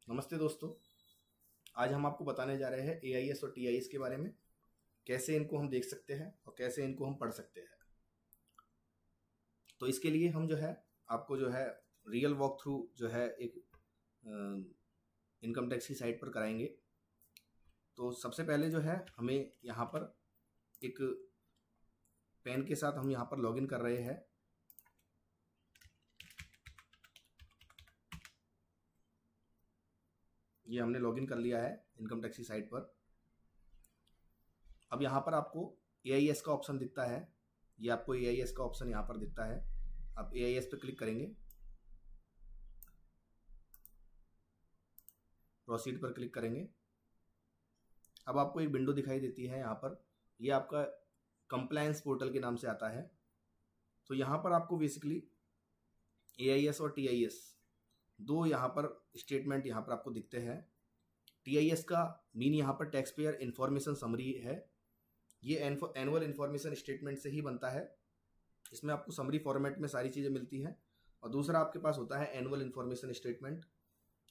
नमस्ते दोस्तों। आज हम आपको बताने जा रहे हैं एआईएस और टीआईएस के बारे में, कैसे इनको हम देख सकते हैं और कैसे इनको हम पढ़ सकते हैं। तो इसके लिए हम जो है आपको जो है रियल वॉक थ्रू जो है एक इनकम टैक्स की साइट पर कराएंगे। तो सबसे पहले जो है हमें यहाँ पर एक पेन के साथ हम यहाँ पर लॉगिन कर रहे हैं। ये हमने लॉगिन कर लिया है इनकम टैक्स की साइट पर। अब यहाँ पर आपको एआईएस का ऑप्शन दिखता है। ये आपको एआईएस का ऑप्शन यहाँ पर दिखता है। आप एआईएस पे क्लिक करेंगे, प्रोसीड पर क्लिक करेंगे। अब आपको एक विंडो दिखाई देती है यहाँ पर। ये आपका कंप्लायंस पोर्टल के नाम से आता है। तो यहाँ पर आपको बेसिकली एआईएस और टीआईएस दो यहाँ पर स्टेटमेंट यहाँ पर आपको दिखते हैं। टीआईएस का मीन यहाँ पर टैक्स पेयर इंफॉर्मेशन समरी है। ये एनुअल इंफॉर्मेशन स्टेटमेंट से ही बनता है। इसमें आपको समरी फॉर्मेट में सारी चीज़ें मिलती हैं। और दूसरा आपके पास होता है एनुअल इंफॉर्मेशन स्टेटमेंट,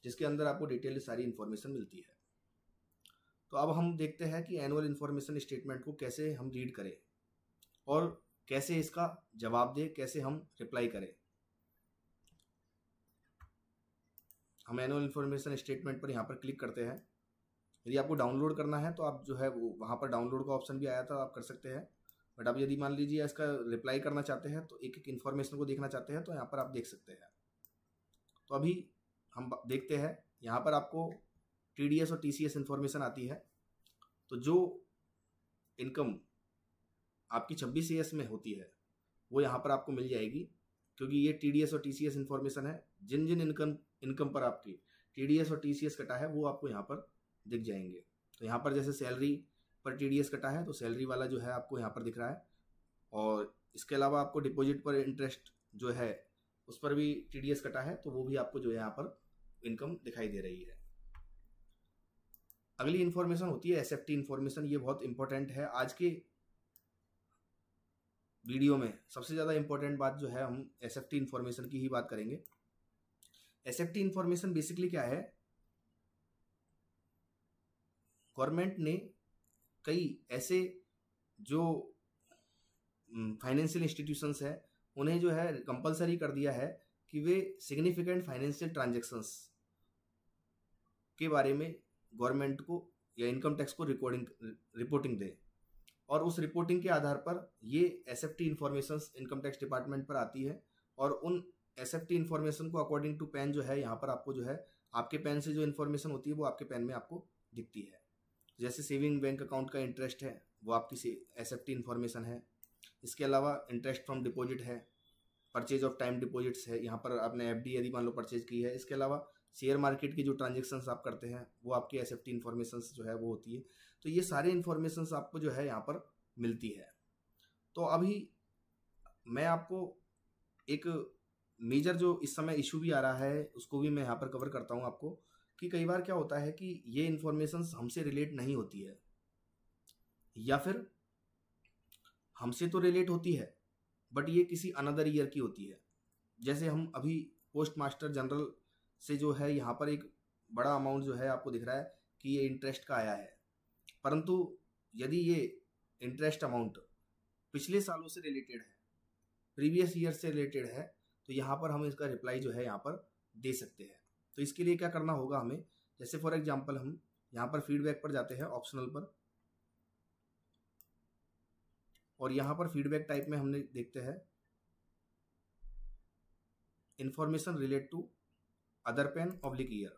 जिसके अंदर आपको डिटेल सारी इंफॉर्मेशन मिलती है। तो अब हम देखते हैं कि एनुअल इंफॉर्मेशन स्टेटमेंट को कैसे हम रीड करें और कैसे इसका जवाब दें, कैसे हम रिप्लाई करें। हम एनुअल इन्फॉर्मेशन स्टेटमेंट पर यहाँ पर क्लिक करते हैं। यदि आपको डाउनलोड करना है तो आप जो है वो वहाँ पर डाउनलोड का ऑप्शन भी आया था, आप कर सकते हैं। बट आप यदि मान लीजिए इसका रिप्लाई करना चाहते हैं, तो एक एक इन्फॉर्मेशन को देखना चाहते हैं, तो यहाँ पर आप देख सकते हैं। तो अभी हम देखते हैं, यहाँ पर आपको टीडीएस और टीसीएस इन्फॉर्मेशन आती है। तो जो इनकम आपकी 26 ईयर्स में होती है वो यहाँ पर आपको मिल जाएगी, क्योंकि ये टीडीएस और टीसीएस इन्फॉर्मेशन है। जिन जिन इनकम पर आपकी टीडीएस और टीसीएस कटा है वो आपको यहाँ पर दिख जाएंगे। तो यहाँ पर जैसे सैलरी पर टीडीएस कटा है तो सैलरी वाला जो है आपको यहाँ पर दिख रहा है। और इसके अलावा आपको डिपॉजिट पर इंटरेस्ट जो है उस पर भी टीडीएस कटा है, तो वो भी आपको जो है यहाँ पर इनकम दिखाई दे रही है। अगली इन्फॉर्मेशन होती है एसएफटी इन्फॉर्मेशन। ये बहुत इंपॉर्टेंट है। आज के वीडियो में सबसे ज़्यादा इंपॉर्टेंट बात जो है हम एसएफटी इन्फॉर्मेशन की ही बात करेंगे। एसएफटी इन्फॉर्मेशन बेसिकली क्या है, गवर्नमेंट ने कई ऐसे जो फाइनेंशियल इंस्टीट्यूशंस है उन्हें जो है कंपलसरी कर दिया है कि वे सिग्निफिकेंट फाइनेंशियल ट्रांजैक्शंस के बारे में गवर्नमेंट को या इनकम टैक्स को रिपोर्टिंग दें। और उस रिपोर्टिंग के आधार पर ये SFT information income tax department पर आती है। और उन एसएफटी इन्फॉर्मेशन को अकॉर्डिंग टू पैन जो है यहाँ पर आपको जो है आपके पैन से जो इन्फॉर्मेशन होती है वो आपके पैन में आपको दिखती है। जैसे सेविंग बैंक अकाउंट का इंटरेस्ट है वो आपकी एसएफटी इन्फॉर्मेशन है। इसके अलावा इंटरेस्ट फ्रॉम डिपॉजिट है, परचेज ऑफ टाइम डिपॉजिट्स है, यहाँ पर आपने एफडी यदि मान लो परचेज की है। इसके अलावा शेयर मार्केट की जो ट्रांजेक्शन्स आप करते हैं वो आपकी एसएफटी इन्फॉर्मेशन जो है वो होती है। तो ये सारे इन्फॉर्मेशन आपको जो है यहाँ पर मिलती है। तो अभी मैं आपको एक मेजर जो इस समय इशू भी आ रहा है उसको भी मैं यहाँ पर कवर करता हूँ आपको, कि कई बार क्या होता है कि ये इन्फॉर्मेशन हमसे रिलेट नहीं होती है, या फिर हमसे तो रिलेट होती है बट ये किसी अनदर ईयर की होती है। जैसे हम अभी पोस्ट मास्टर जनरल से जो है यहाँ पर एक बड़ा अमाउंट जो है आपको दिख रहा है कि ये इंटरेस्ट का आया है, परंतु यदि ये इंटरेस्ट अमाउंट पिछले सालों से रिलेटेड है, प्रीवियस ईयर से रिलेटेड है, तो यहाँ पर हम इसका रिप्लाई जो है यहाँ पर दे सकते हैं। तो इसके लिए क्या करना होगा हमें, जैसे फॉर एग्जांपल हम यहाँ पर फीडबैक पर जाते हैं, ऑप्शनल पर, और यहाँ पर फीडबैक टाइप में हमने देखते हैं information relate to other pen oblique ear.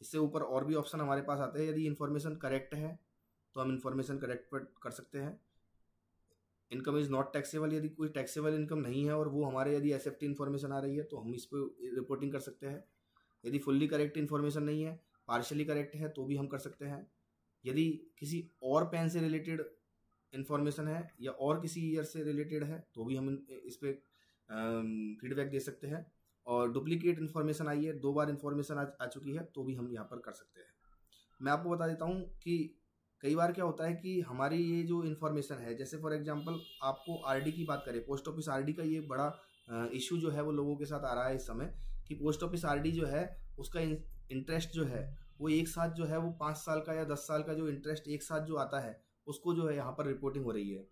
इससे ऊपर और भी ऑप्शन हमारे पास आते हैं। यदि इन्फॉर्मेशन करेक्ट है तो हम इन्फॉर्मेशन करेक्ट पर कर सकते हैं। इनकम इज नॉट टैक्सेबल, यदि कोई टैक्सेबल इनकम नहीं है और वो हमारे यदि एसएफटी इन्फॉर्मेशन आ रही है तो हम इस पर रिपोर्टिंग कर सकते हैं। यदि फुल्ली करेक्ट इन्फॉर्मेशन नहीं है, पार्शियली करेक्ट है, तो भी हम कर सकते हैं। यदि किसी और पेन से रिलेटेड इन्फॉर्मेशन है या और किसी ईयर से रिलेटेड है तो भी हम इस पर फीडबैक दे सकते हैं। और डुप्लीकेट इन्फॉर्मेशन आई है, 2 बार इन्फॉर्मेशन आ चुकी है, तो भी हम यहाँ पर कर सकते हैं। मैं आपको बता देता हूँ कि कई बार क्या होता है कि हमारी ये जो इन्फॉर्मेशन है, जैसे फॉर एग्जांपल आपको आरडी की बात करें, पोस्ट ऑफिस आरडी का ये बड़ा इशू जो है वो लोगों के साथ आ रहा है इस समय, कि पोस्ट ऑफिस आरडी जो है उसका इंटरेस्ट जो है वो एक साथ जो है वो 5 साल का या 10 साल का जो इंटरेस्ट एक साथ जो आता है उसको जो है यहाँ पर रिपोर्टिंग हो रही है।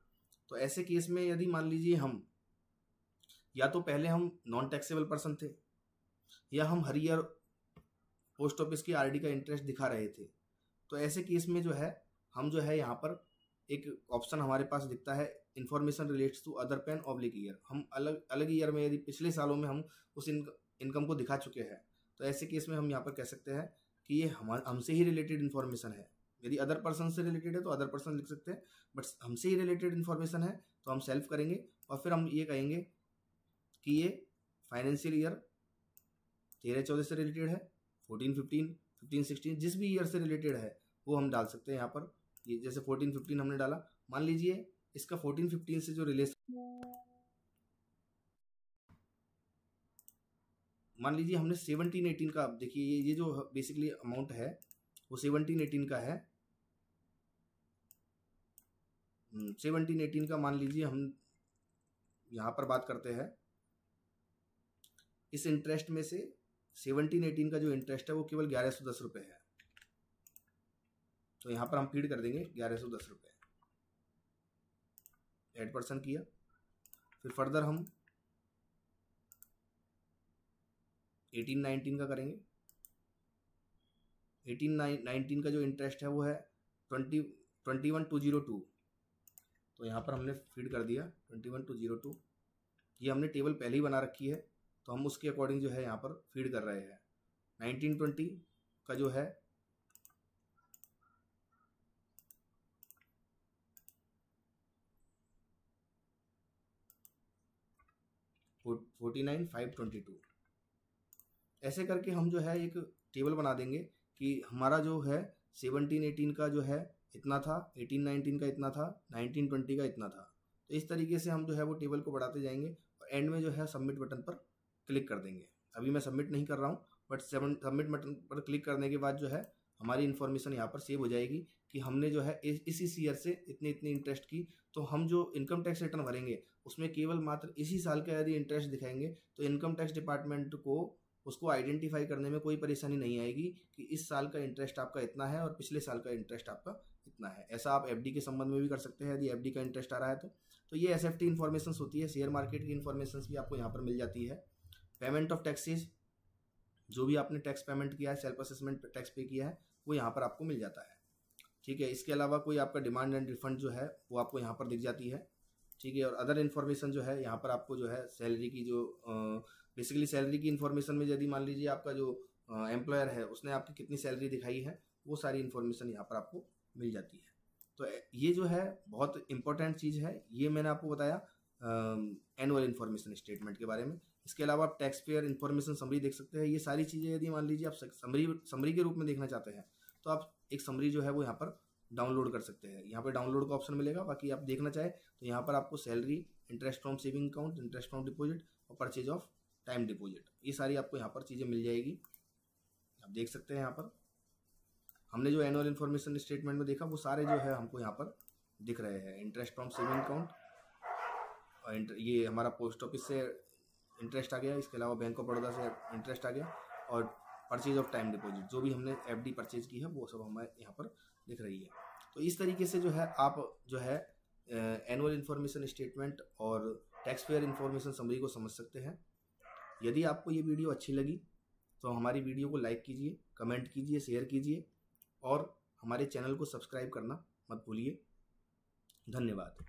तो ऐसे केस में यदि मान लीजिए हम या तो पहले हम नॉन टैक्सेबल पर्सन थे या हम हर ईयर पोस्ट ऑफिस की आरडी का इंटरेस्ट दिखा रहे थे, तो ऐसे केस में जो है हम जो है यहाँ पर एक ऑप्शन हमारे पास दिखता है information relates to other pen oblique ear. हम अलग अलग ईयर में यदि पिछले सालों में हम उस इनकम को दिखा चुके हैं तो ऐसे केस में हम यहाँ पर कह सकते हैं कि ये हमसे ही रिलेटेड इन्फॉर्मेशन है। यदि अदर पर्सन से रिलेटेड है तो अदर पर्सन लिख सकते हैं, बट हमसे ही रिलेटेड इन्फॉर्मेशन है तो हम सेल्फ करेंगे और फिर हम ये कहेंगे कि ये फाइनेंशियल ईयर 13-14 से रिलेटेड है, 14-15, 15-16 जिस भी ईयर से रिलेटेड है वो हम डाल सकते हैं यहाँ पर। ये जैसे 14-15 हमने डाला, मान लीजिए इसका 14-15 से जो रिलेशन, मान लीजिए हमने 17-18 का, देखिए ये जो बेसिकली अमाउंट है वो 17-18 का है। 17-18 का मान लीजिए हम यहाँ पर बात करते हैं, इस इंटरेस्ट में से 17-18 का जो इंटरेस्ट है वो केवल 1110 रुपये है। तो यहाँ पर हम फीड कर देंगे 1110 रुपये, 8% किया। फिर फर्दर हम 18-19 का करेंगे। 18-19 का जो इंटरेस्ट है वो है 21,202। तो यहाँ पर हमने फीड कर दिया 21,202। ये हमने टेबल पहले ही बना रखी है तो हम उसके अकॉर्डिंग जो है यहाँ पर फीड कर रहे हैं। 1920 का जो है 49,522। ऐसे करके हम जो है एक टेबल बना देंगे कि हमारा जो है 17-18 का जो है इतना था, 18-19 का इतना था, 19-20 का इतना था। तो इस तरीके से हम जो है वो टेबल को बढ़ाते जाएंगे और एंड में जो है सबमिट बटन पर क्लिक कर देंगे। अभी मैं सबमिट नहीं कर रहा हूँ, बट सबमिट बटन पर क्लिक करने के बाद जो है हमारी इन्फॉर्मेशन यहाँ पर सेव हो जाएगी कि हमने जो है इस ईयर से इतनी इंटरेस्ट की। तो हम जो इनकम टैक्स रिटर्न भरेंगे उसमें केवल मात्र इसी साल का यदि इंटरेस्ट दिखाएंगे तो इनकम टैक्स डिपार्टमेंट को उसको आइडेंटिफाई करने में कोई परेशानी नहीं आएगी कि इस साल का इंटरेस्ट आपका इतना है और पिछले साल का इंटरेस्ट आपका इतना है। ऐसा आप एफडी के संबंध में भी कर सकते हैं यदि एफडी का इंटरेस्ट आ रहा है तो ये एसएफटी इन्फॉर्मेशन होती है। शेयर मार्केट की इन्फॉर्मेशन भी आपको यहाँ पर मिल जाती है। पेमेंट ऑफ टैक्सेज, जो भी आपने टैक्स पेमेंट किया है, सेल्फ असेसमेंट टैक्स पे किया है, वो यहाँ पर आपको मिल जाता है। ठीक है, इसके अलावा कोई आपका डिमांड एंड रिफंड जो है वो आपको यहाँ पर दिख जाती है। ठीक है, और अदर इन्फॉर्मेशन जो है यहाँ पर आपको जो है सैलरी की जो बेसिकली सैलरी की इन्फॉर्मेशन में यदि मान लीजिए आपका जो एम्प्लॉयर है उसने आपकी कितनी सैलरी दिखाई है वो सारी इन्फॉर्मेशन यहाँ पर आपको मिल जाती है। तो ये जो है बहुत इंपॉर्टेंट चीज़ है। ये मैंने आपको बताया एनुअल इन्फॉर्मेशन स्टेटमेंट के बारे में। इसके अलावा आप टैक्स पेयर इन्फॉर्मेशन समरी देख सकते हैं। ये सारी चीज़ें यदि मान लीजिए आप समरी के रूप में देखना चाहते हैं तो आप एक समरी जो है वो यहाँ पर डाउनलोड कर सकते हैं। यहाँ पे डाउनलोड का ऑप्शन मिलेगा। बाकी आप देखना चाहे तो यहाँ पर आपको salary, interest from saving account, interest from deposit और परचेज ऑफ टाइम डिपॉजिट, ये सारी आपको यहाँ पर चीज़ें मिल जाएगी। आप देख सकते हैं यहाँ पर हमने जो एनुअल इन्फॉर्मेशन स्टेटमेंट में देखा वो सारे जो है हमको यहाँ पर दिख रहे हैं। इंटरेस्ट फ्रॉम सेविंग अकाउंट और ये हमारा पोस्ट ऑफिस से इंटरेस्ट आ गया, इसके अलावा बैंक ऑफ बड़ौदा से इंटरेस्ट आ गया और परचेज ऑफ टाइम डिपॉजिट जो भी हमने एफडी परचेज की है वो सब हमारे यहाँ पर दिख रही है। तो इस तरीके से जो है आप जो है एनुअल इन्फॉर्मेशन स्टेटमेंट और टैक्स पेयर इन्फॉर्मेशन समरी को समझ सकते हैं। यदि आपको ये वीडियो अच्छी लगी तो हमारी वीडियो को लाइक कीजिए, कमेंट कीजिए, शेयर कीजिए और हमारे चैनल को सब्सक्राइब करना मत भूलिए। धन्यवाद।